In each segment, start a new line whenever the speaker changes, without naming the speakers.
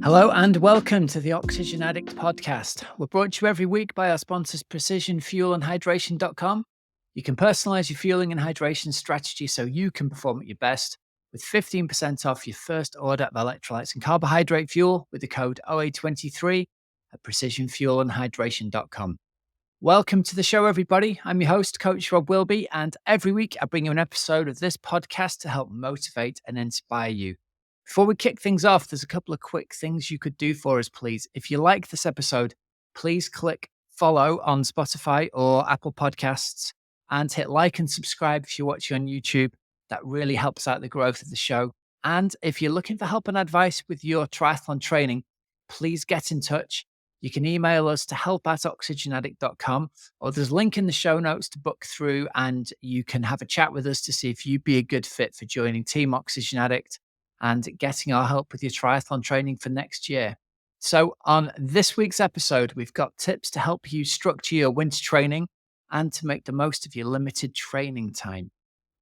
Hello and welcome to the Oxygen Addict podcast. We're brought to you every week by our sponsors precisionfuelandhydration.com. You can personalize your fueling and hydration strategy so you can perform at your best with 15% off your first order of electrolytes and carbohydrate fuel with the code OA23 at precisionfuelandhydration.com. Welcome to the show, everybody. I'm your host, Coach Rob Wilby, and every week I bring you an episode of this podcast to help motivate and inspire you. Before we kick things off, there's a couple of quick things you could do for us, please. If you like this episode, please click follow on Spotify or Apple Podcasts and hit like and subscribe if you're watching on YouTube. That really helps out the growth of the show. And if you're looking for help and advice with your triathlon training, please get in touch. You can email us to help@oxygenaddict.com, or there's a link in the show notes to book through, and you can have a chat with us to see if you'd be a good fit for joining Team Oxygen Addict and getting our help with your triathlon training for next year. So on this week's episode, we've got tips to help you structure your winter training and to make the most of your limited training time.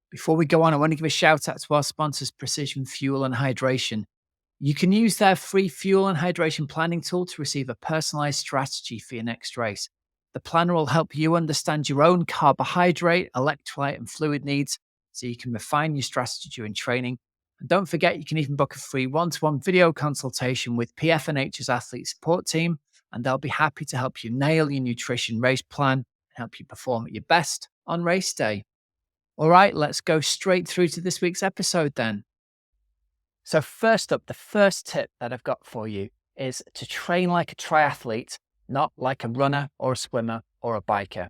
Before we go on, I want to give a shout out to our sponsors, Precision Fuel and Hydration. You can use their free fuel and hydration planning tool to receive a personalized strategy for your next race. The planner will help you understand your own carbohydrate, electrolyte, and fluid needs so you can refine your strategy during training. And don't forget, you can even book a free one-to-one video consultation with PFNH's athlete support team, and they'll be happy to help you nail your nutrition race plan and help you perform at your best on race day. All right, let's go straight through to this week's episode then. So first up, the first tip that I've got for you is to train like a triathlete, not like a runner or a swimmer or a biker.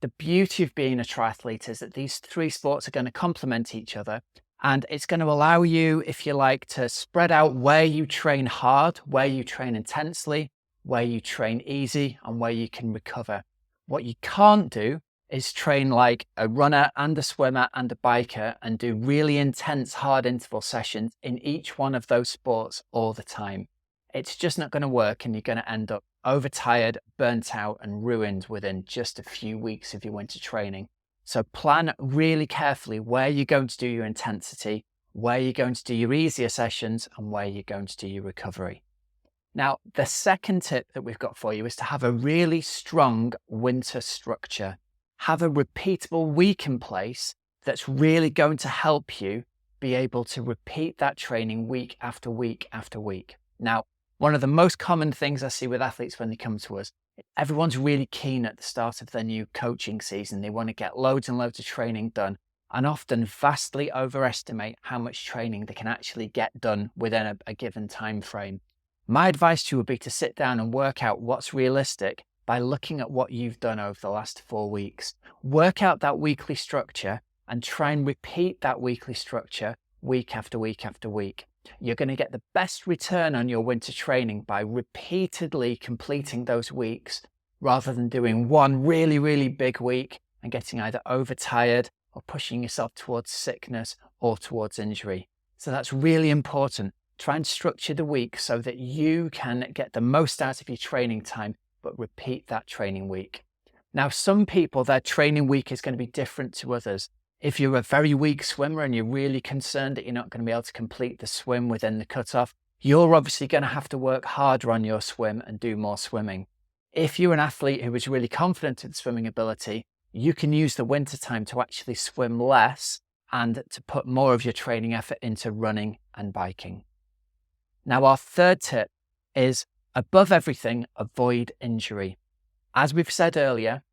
The beauty of being a triathlete is that these three sports are going to complement each other. And it's going to allow you, if you like, to spread out where you train hard, where you train intensely, where you train easy, and where you can recover. What you can't do is train like a runner and a swimmer and a biker and do really intense hard interval sessions in each one of those sports all the time. It's just not going to work, and you're going to end up overtired, burnt out, and ruined within just a few weeks of your winter training. So plan really carefully where you're going to do your intensity, where you're going to do your easier sessions, and where you're going to do your recovery. Now, the second tip that we've got for you is to have a really strong winter structure. Have a repeatable week in place that's really going to help you be able to repeat that training week after week after week. Now, one of the most common things I see with athletes when they come to us, everyone's really keen at the start of their new coaching season. They want to get loads and loads of training done and often vastly overestimate how much training they can actually get done within a given time frame. My advice to you would be to sit down and work out what's realistic by looking at what you've done over the last 4 weeks. Work out that weekly structure and try and repeat that weekly structure week after week after week. You're going to get the best return on your winter training by repeatedly completing those weeks rather than doing one really, really big week and getting either overtired or pushing yourself towards sickness or towards injury. So that's really important. Try and structure the week so that you can get the most out of your training time, but repeat that training week. Now, some people, their training week is going to be different to others. If you're a very weak swimmer and you're really concerned that you're not going to be able to complete the swim within the cutoff, you're obviously going to have to work harder on your swim and do more swimming. If you're an athlete who is really confident in swimming ability, you can use the winter time to actually swim less and to put more of your training effort into running and biking. Now, our third tip is, above everything, avoid injury. As we've said earlier,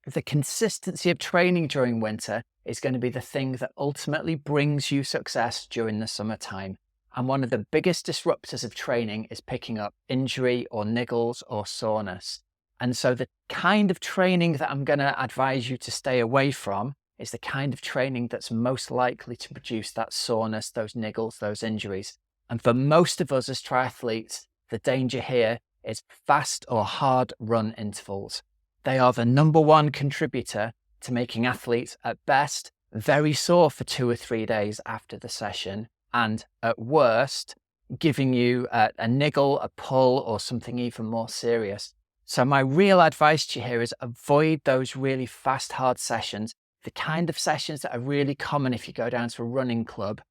the consistency of training during winter is going to be the thing that ultimately brings you success during the summertime. And one of the biggest disruptors of training is picking up injury or niggles or soreness. And so the kind of training that I'm going to advise you to stay away from is the kind of training that's most likely to produce that soreness, those niggles, those injuries. And for most of us as triathletes, the danger here is fast or hard run intervals. They are the number one contributor to making athletes, at best, very sore for 2 or 3 days after the session, and at worst, giving you a niggle, a pull, or something even more serious. So my real advice to you here is avoid those really fast, hard sessions, the kind of sessions that are really common if you go down to a running club.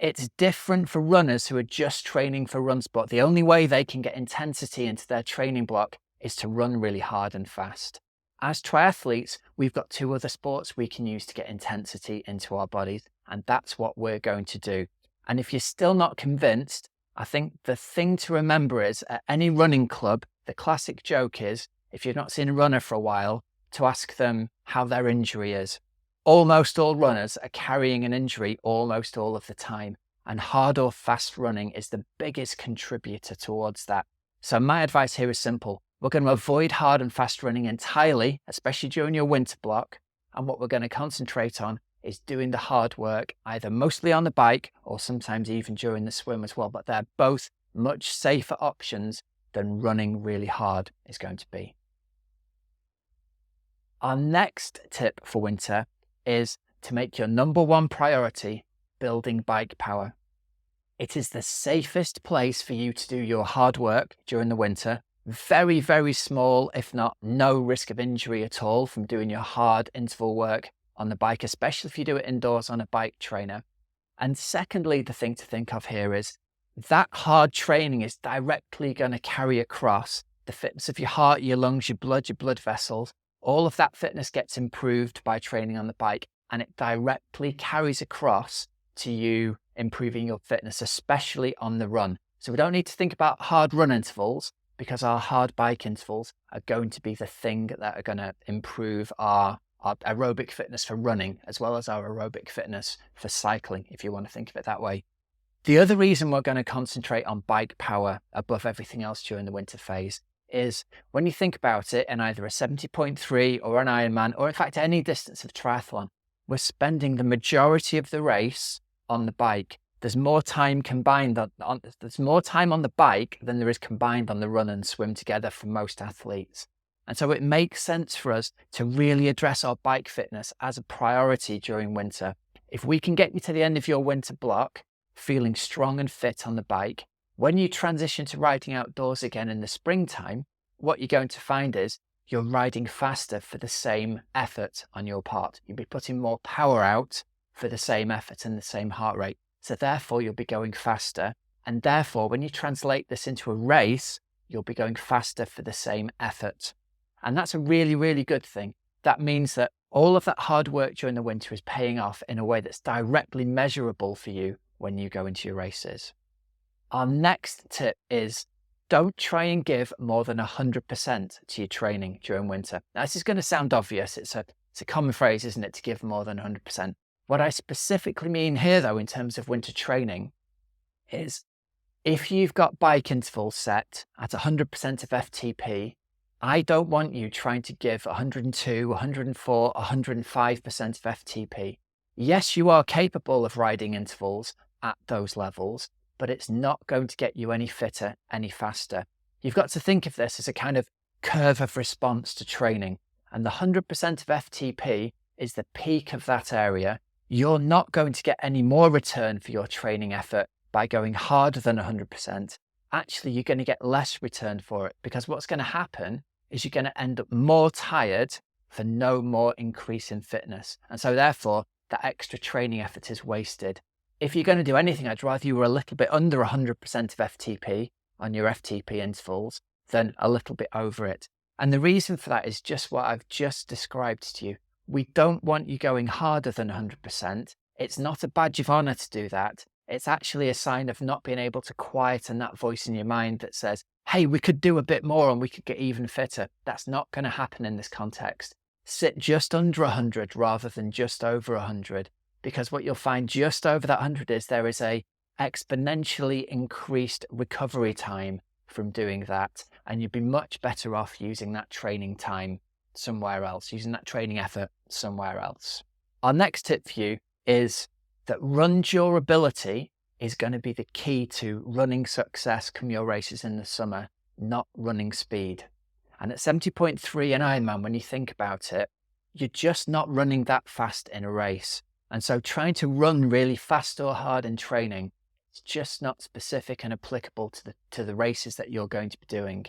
It's different for runners who are just training for run sport. The only way they can get intensity into their training block is to run really hard and fast. As triathletes, we've got two other sports we can use to get intensity into our bodies, and that's what we're going to do. And if you're still not convinced, I think the thing to remember is at any running club, the classic joke is, if you've not seen a runner for a while, to ask them how their injury is. Almost all runners are carrying an injury almost all of the time, and hard or fast running is the biggest contributor towards that. So my advice here is simple. We're going to avoid hard and fast running entirely, especially during your winter block. And what we're going to concentrate on is doing the hard work, either mostly on the bike or sometimes even during the swim as well. But they're both much safer options than running really hard is going to be. Our next tip for winter is to make your number one priority building bike power. It is the safest place for you to do your hard work during the winter. Very, very small, if not no risk of injury at all from doing your hard interval work on the bike, especially if you do it indoors on a bike trainer. And secondly, the thing to think of here is that hard training is directly going to carry across the fitness of your heart, your lungs, your blood vessels. All of that fitness gets improved by training on the bike, and it directly carries across to you improving your fitness, especially on the run. So we don't need to think about hard run intervals, because our hard bike intervals are going to be the thing that are going to improve our aerobic fitness for running, as well as our aerobic fitness for cycling, if you want to think of it that way. The other reason we're going to concentrate on bike power above everything else during the winter phase is when you think about it in either a 70.3 or an Ironman, or in fact any distance of triathlon, we're spending the majority of the race on the bike. There's more time combined there's more time on the bike than there is combined on the run and swim together for most athletes. And so it makes sense for us to really address our bike fitness as a priority during winter. If we can get you to the end of your winter block feeling strong and fit on the bike, when you transition to riding outdoors again in the springtime, what you're going to find is you're riding faster for the same effort on your part. You'll be putting more power out for the same effort and the same heart rate. So therefore, you'll be going faster. And therefore, when you translate this into a race, you'll be going faster for the same effort. And that's a really, really good thing. That means that all of that hard work during the winter is paying off in a way that's directly measurable for you when you go into your races. Our next tip is don't try and give more than 100% to your training during winter. Now, this is going to sound obvious. It's a common phrase, isn't it, to give more than 100%. What I specifically mean here, though, in terms of winter training, is if you've got bike intervals set at 100% of FTP, I don't want you trying to give 102, 104, 105% of FTP. Yes, you are capable of riding intervals at those levels, but it's not going to get you any fitter, any faster. You've got to think of this as a kind of curve of response to training. And the 100% of FTP is the peak of that area. You're not going to get any more return for your training effort by going harder than 100%. Actually, you're going to get less return for it, because what's going to happen is you're going to end up more tired for no more increase in fitness. And so therefore, that extra training effort is wasted. If you're going to do anything, I'd rather you were a little bit under 100% of FTP on your FTP intervals than a little bit over it. And the reason for that is just what I've just described to you. We don't want you going harder than 100%. It's not a badge of honor to do that. It's actually a sign of not being able to quieten that voice in your mind that says, hey, we could do a bit more and we could get even fitter. That's not going to happen in this context. Sit just under 100 rather than just over 100, because what you'll find just over that 100 is there is a exponentially increased recovery time from doing that, and you'd be much better off using that training time somewhere else, using that training effort somewhere else. Our next tip for you is that run durability is going to be the key to running success come your races in the summer, not running speed. And at 70.3 in Ironman, when you think about it, you're just not running that fast in a race. And so trying to run really fast or hard in training, it's just not specific and applicable to the races that you're going to be doing.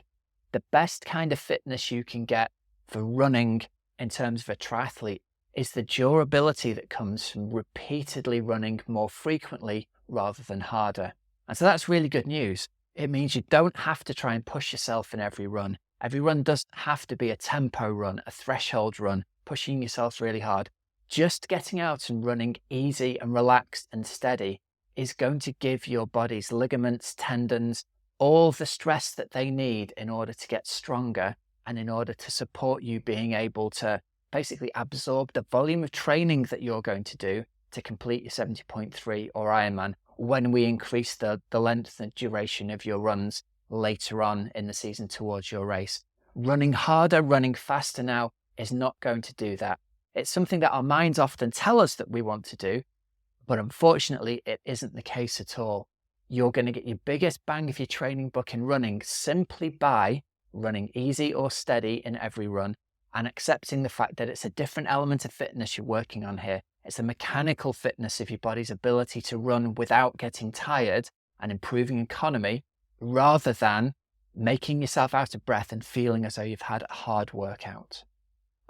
The best kind of fitness you can get for running in terms of a triathlete is the durability that comes from repeatedly running more frequently rather than harder. And so that's really good news. It means you don't have to try and push yourself in every run. Every run doesn't have to be a tempo run, a threshold run, pushing yourself really hard. Just getting out and running easy and relaxed and steady is going to give your body's ligaments, tendons, all the stress that they need in order to get stronger and in order to support you being able to basically absorb the volume of training that you're going to do to complete your 70.3 or Ironman when we increase the length and duration of your runs later on in the season towards your race. Running harder, running faster now is not going to do that. It's something that our minds often tell us that we want to do, but unfortunately it isn't the case at all. You're going to get your biggest bang of your training book in running simply by running easy or steady in every run and accepting the fact that it's a different element of fitness you're working on here. It's a mechanical fitness of your body's ability to run without getting tired and improving economy, rather than making yourself out of breath and feeling as though you've had a hard workout.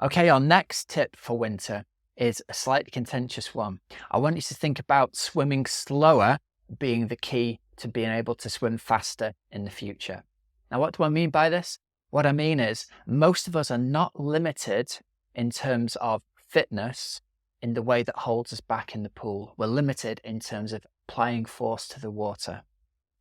Okay, our next tip for winter is a slightly contentious one. I want you to think about swimming slower being the key to being able to swim faster in the future. Now, what do I mean by this? What I mean is most of us are not limited in terms of fitness in the way that holds us back in the pool. We're limited in terms of applying force to the water.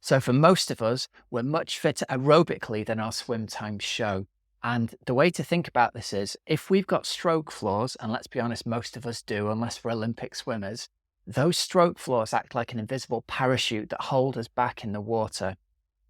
So for most of us, we're much fitter aerobically than our swim times show. And the way to think about this is if we've got stroke flaws, and let's be honest, most of us do, unless we're Olympic swimmers, those stroke flaws act like an invisible parachute that hold us back in the water.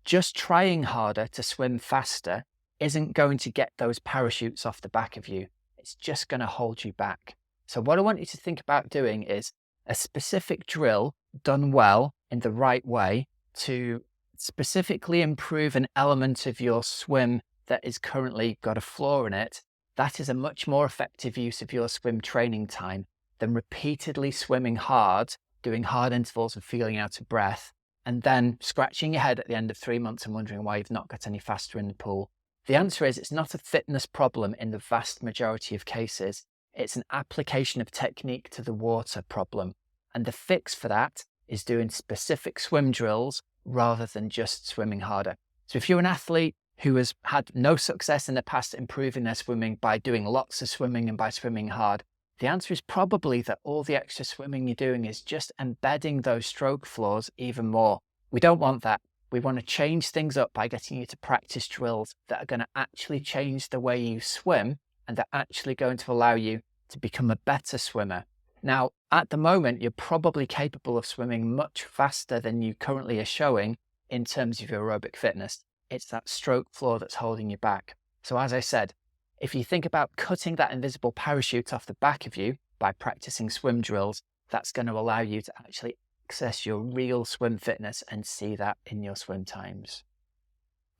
Just trying harder to swim faster isn't going to get those parachutes off the back of you. It's just going to hold you back. So what I want you to think about doing is a specific drill done well in the right way to specifically improve an element of your swim that is currently got a flaw in it. That is a much more effective use of your swim training time than repeatedly swimming hard, doing hard intervals and feeling out of breath, and then scratching your head at the end of 3 months and wondering why you've not got any faster in the pool. The answer is it's not a fitness problem in the vast majority of cases. It's an application of technique to the water problem. And the fix for that is doing specific swim drills rather than just swimming harder. So if you're an athlete who has had no success in the past improving their swimming by doing lots of swimming and by swimming hard, the answer is probably that all the extra swimming you're doing is just embedding those stroke flaws even more. We don't want that. We want to change things up by getting you to practice drills that are going to actually change the way you swim and they're actually going to allow you to become a better swimmer. Now, at the moment, you're probably capable of swimming much faster than you currently are showing in terms of your aerobic fitness. It's that stroke flaw that's holding you back. So as I said, if you think about cutting that invisible parachute off the back of you by practicing swim drills, that's going to allow you to actually access your real swim fitness and see that in your swim times.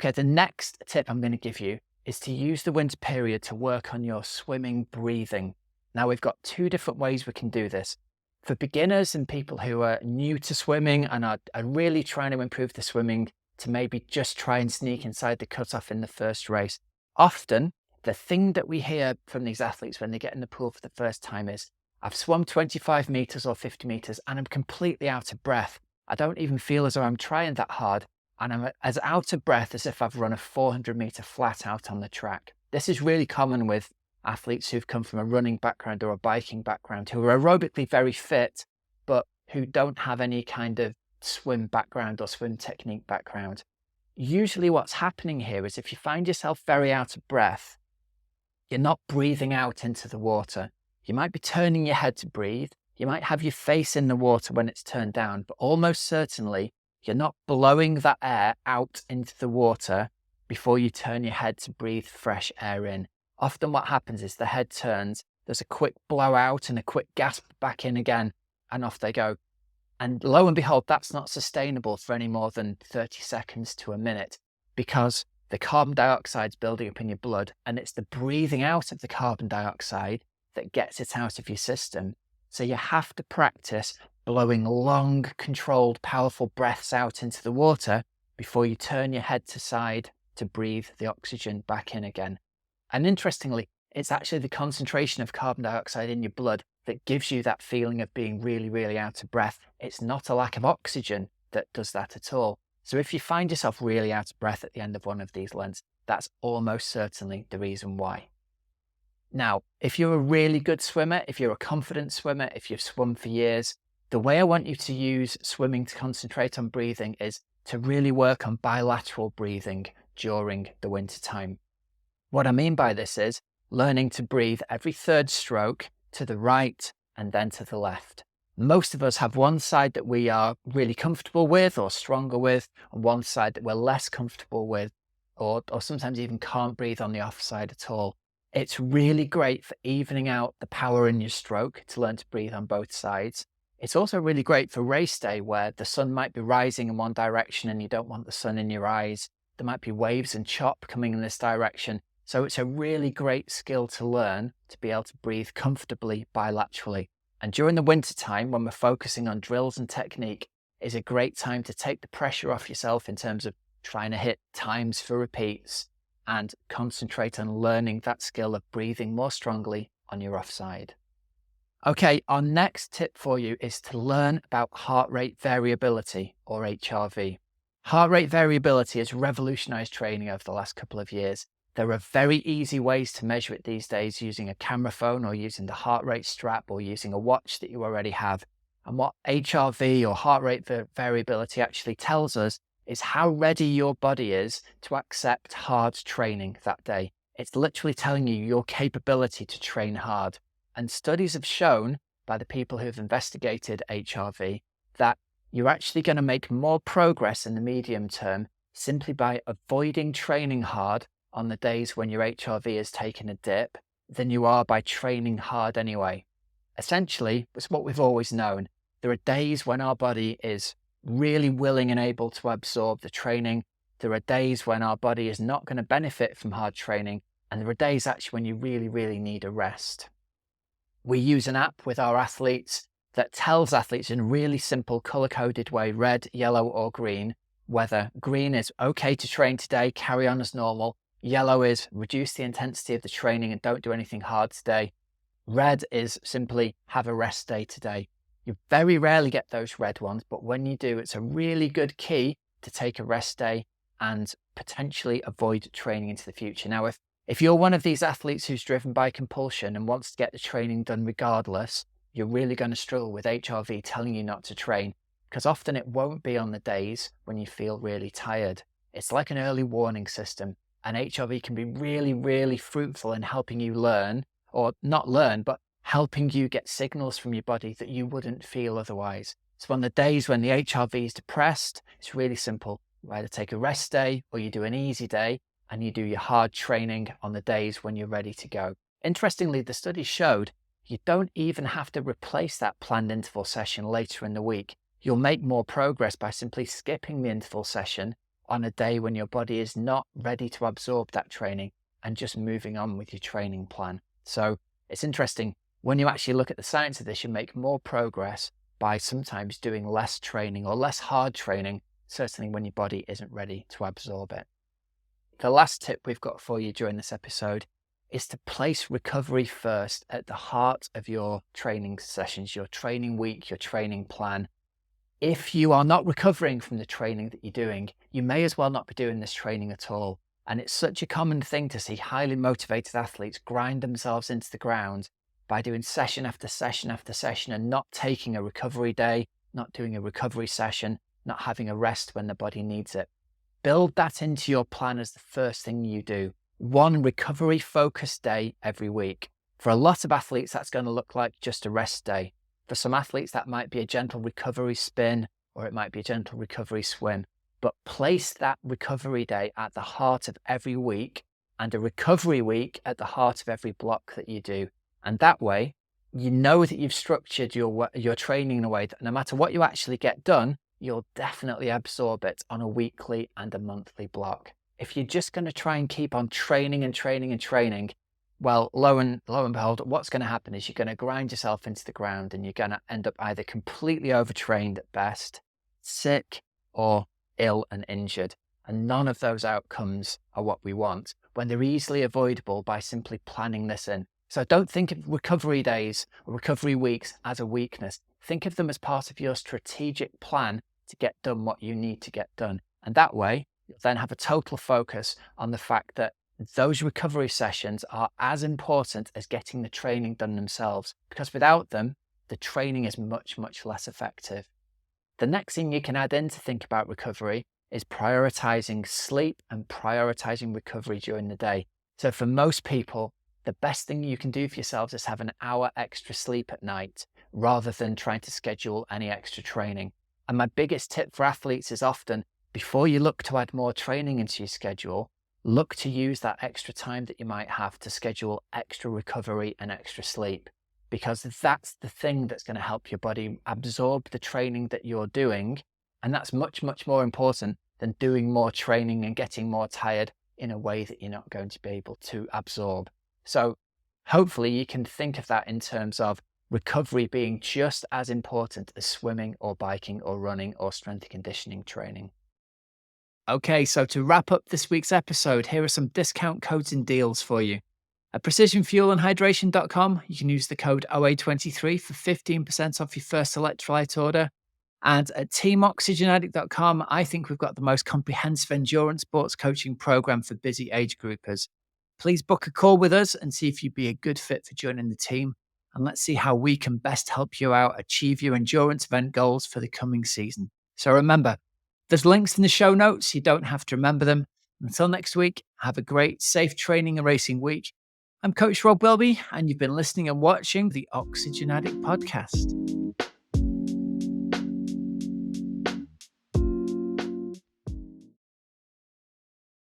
Okay, the next tip I'm going to give you is to use the winter period to work on your swimming breathing. Now, we've got two different ways we can do this. For beginners and people who are new to swimming and are really trying to improve the swimming to maybe just try and sneak inside the cutoff in the first race, often the thing that we hear from these athletes when they get in the pool for the first time is, I've swum 25 meters or 50 meters and I'm completely out of breath. I don't even feel as though I'm trying that hard. And I'm as out of breath as if I've run a 400-meter flat out on the track. This is really common with athletes who've come from a running background or a biking background, who are aerobically very fit, but who don't have any kind of swim background or swim technique background. Usually what's happening here is if you find yourself very out of breath, you're not breathing out into the water. You might be turning your head to breathe. You might have your face in the water when it's turned down, but almost certainly you're not blowing that air out into the water before you turn your head to breathe fresh air in. Often what happens is the head turns, there's a quick blow out and a quick gasp back in again, and off they go. And lo and behold, that's not sustainable for any more than 30 seconds to a minute, because the carbon dioxide's building up in your blood, and it's the breathing out of the carbon dioxide that gets it out of your system. So you have to practice blowing long, controlled, powerful breaths out into the water before you turn your head to side to breathe the oxygen back in again. And interestingly, It's actually the concentration of carbon dioxide in your blood that gives you that feeling of being really, really out of breath. It's not a lack of oxygen that does that at all. So if you find yourself really out of breath at the end of one of these lengths, that's almost certainly the reason why. Now, if you're a really good swimmer, if you're a confident swimmer, if you've swum for years, the way I want you to use swimming to concentrate on breathing is to really work on bilateral breathing during the winter time. What I mean by this is learning to breathe every third stroke to the right and then to the left. Most of us have one side that we are really comfortable with or stronger with, and one side that we're less comfortable with, or sometimes even can't breathe on the off side at all. It's really great for evening out the power in your stroke to learn to breathe on both sides. It's also really great for race day where the sun might be rising in one direction and you don't want the sun in your eyes. There might be waves and chop coming in this direction. So it's a really great skill to learn to be able to breathe comfortably bilaterally. And during the winter time, when we're focusing on drills and technique, is a great time to take the pressure off yourself in terms of trying to hit times for repeats and concentrate on learning that skill of breathing more strongly on your offside. Okay, our next tip for you is to learn about heart rate variability, or HRV. Heart rate variability has revolutionized training over the last couple of years. There are very easy ways to measure it these days using a camera phone or using the heart rate strap or using a watch that you already have. And what HRV, or heart rate variability, actually tells us is how ready your body is to accept hard training that day. It's literally telling you your capability to train hard. And studies have shown by the people who've investigated HRV that you're actually going to make more progress in the medium term simply by avoiding training hard on the days when your HRV has taken a dip than you are by training hard anyway. Essentially, it's what we've always known. There are days when our body is really willing and able to absorb the training. There are days when our body is not going to benefit from hard training. And there are days actually when you really, really need a rest. We use an app with our athletes that tells athletes in a really simple color-coded way, red, yellow, or green, whether green is okay to train today, carry on as normal. Yellow is reduce the intensity of the training and don't do anything hard today. Red is simply have a rest day today. You very rarely get those red ones, but when you do, it's a really good key to take a rest day and potentially avoid training into the future. Now, if you're one of these athletes who's driven by compulsion and wants to get the training done regardless, you're really going to struggle with HRV telling you not to train, because often it won't be on the days when you feel really tired. It's like an early warning system, and HRV can be really, really fruitful in helping you learn, or not learn, but helping you get signals from your body that you wouldn't feel otherwise. So on the days when the HRV is depressed, it's really simple. You either take a rest day or you do an easy day and you do your hard training on the days when you're ready to go. Interestingly, the study showed you don't even have to replace that planned interval session later in the week. You'll make more progress by simply skipping the interval session on a day when your body is not ready to absorb that training and just moving on with your training plan. So it's interesting. When you actually look at the science of this, you make more progress by sometimes doing less training or less hard training, certainly when your body isn't ready to absorb it. The last tip we've got for you during this episode is to place recovery first at the heart of your training sessions, your training week, your training plan. If you are not recovering from the training that you're doing, you may as well not be doing this training at all. And it's such a common thing to see highly motivated athletes grind themselves into the ground by doing session after session after session and not taking a recovery day, not doing a recovery session, not having a rest when the body needs it. Build that into your plan as the first thing you do. One recovery focused day every week. For a lot of athletes, that's going to look like just a rest day. For some athletes, that might be a gentle recovery spin, or it might be a gentle recovery swim. But place that recovery day at the heart of every week and a recovery week at the heart of every block that you do. And that way, you know that you've structured your training in a way that no matter what you actually get done, you'll definitely absorb it on a weekly and a monthly block. If you're just going to try and keep on training and training and training, well, lo and behold, what's going to happen is you're going to grind yourself into the ground and you're going to end up either completely overtrained at best, sick, or ill and injured. And none of those outcomes are what we want. when they're easily avoidable by simply planning this in. So don't think of recovery days or recovery weeks as a weakness. Think of them as part of your strategic plan to get done what you need to get done. And that way, you'll then have a total focus on the fact that those recovery sessions are as important as getting the training done themselves, because without them, the training is much, much less effective. The next thing you can add in to think about recovery is prioritizing sleep and prioritizing recovery during the day. So for most people, the best thing you can do for yourselves is have an hour extra sleep at night rather than trying to schedule any extra training. And my biggest tip for athletes is often, before you look to add more training into your schedule, look to use that extra time that you might have to schedule extra recovery and extra sleep, because that's the thing that's going to help your body absorb the training that you're doing. And that's much, much more important than doing more training and getting more tired in a way that you're not going to be able to absorb. So hopefully you can think of that in terms of recovery being just as important as swimming or biking or running or strength and conditioning training. Okay, so to wrap up this week's episode, here are some discount codes and deals for you. At precisionfuelandhydration.com, you can use the code OA23 for 15% off your first electrolyte order. And at teamoxygenaddict.com, I think we've got the most comprehensive endurance sports coaching program for busy age groupers. Please book a call with us and see if you'd be a good fit for joining the team. And let's see how we can best help you out achieve your endurance event goals for the coming season. So remember, there's links in the show notes. You don't have to remember them. Until next week, have a great, safe training and racing week. I'm Coach Rob Welby, and you've been listening and watching the Oxygen Addict podcast.